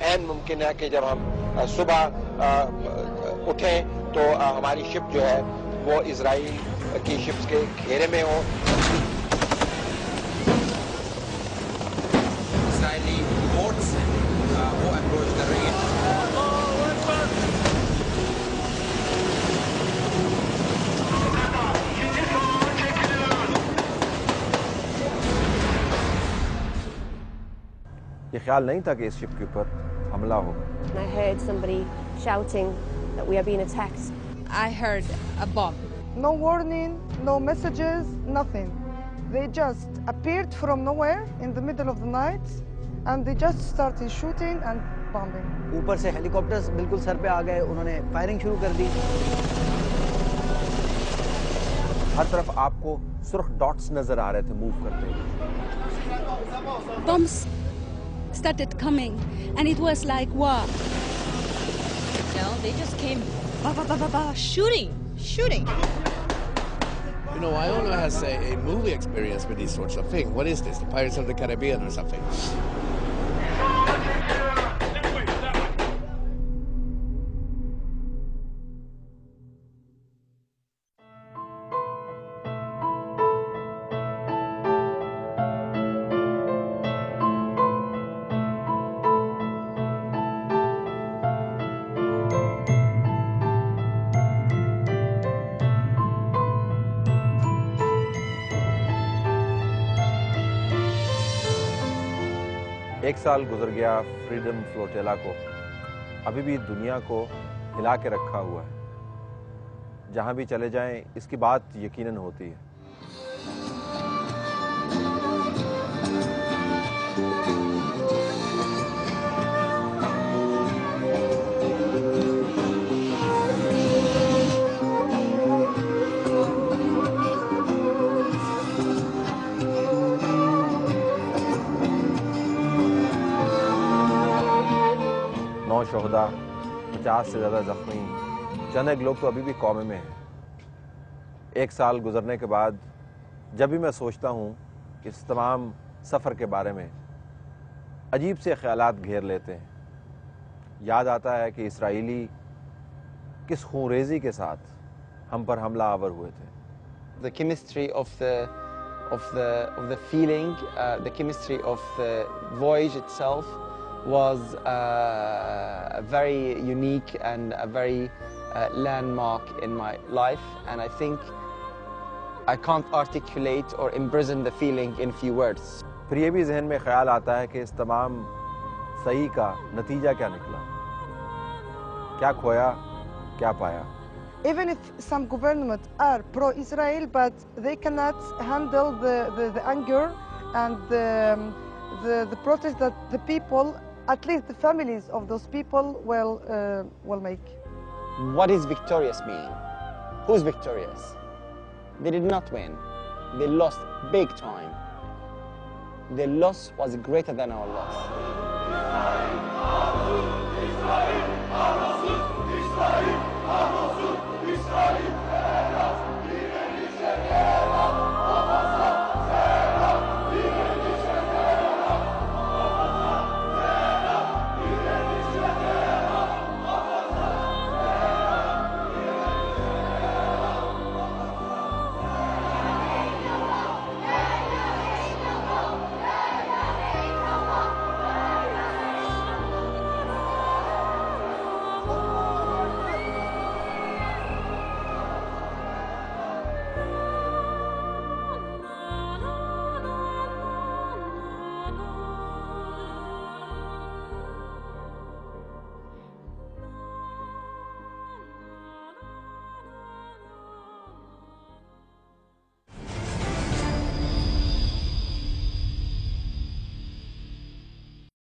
ऐन मुमकिन है कि जब हम सुबह उठें तो हमारी शिप जो है वो इजराइल की शिप्स के घेरे में हो। इजरायली बोट्स वो अप्रोच कर रही है। ये ख्याल नहीं था कि इस शिप के ऊपर हमला होगा। I heard somebody shouting that we are being attacked. I heard a bomb. No warning, no messages, nothing. They just appeared from nowhere in the middle of the night and they just started shooting and bombing. ऊपर से helicopters बिल्कुल sir पे आ गए, उन्होंने firing शुरू कर दी। हर तरफ आपको सुर्ख डॉट्स नजर आ रहे थे मूव करते हुए। Bombs started coming and it was like wow. No, they just came shooting. You know, Iona has a movie experience with these sorts of things. What is this? The Pirates of the Caribbean or something? एक साल गुजर गया freedom flotilla को, अभी भी दुनिया को हिला के रखा हुआ है। जहां भी चले जाएं इसकी बात यकीनन होती है। 9 शोहदा, 50 से ज़्यादा जख्मी, चंद एक लोग तो अभी भी कौमे में हैं। एक साल गुजरने के बाद जब भी मैं सोचता हूँ कि इस तमाम सफ़र के बारे में, अजीब से ख्यालात घेर लेते हैं। याद आता है कि इसराइली किस खूनरेज़ी के साथ हम पर हमला आवर हुए थे। The chemistry of the feeling, the chemistry of the voyage itself was very unique and a very landmark in my life, and I think I can't articulate or imprison the feeling in few words. फिर ये भी जहन में ख्याल आता है कि इस तमाम सही का नतीजा क्या निकला, क्या खोया क्या पाया। Even if some governments are pro-Israel, but they cannot handle the anger and the protest that the people, at least the families of those people, will make. What is victorious mean? Who's victorious? They did not win. They lost big time. Their loss was greater than our loss.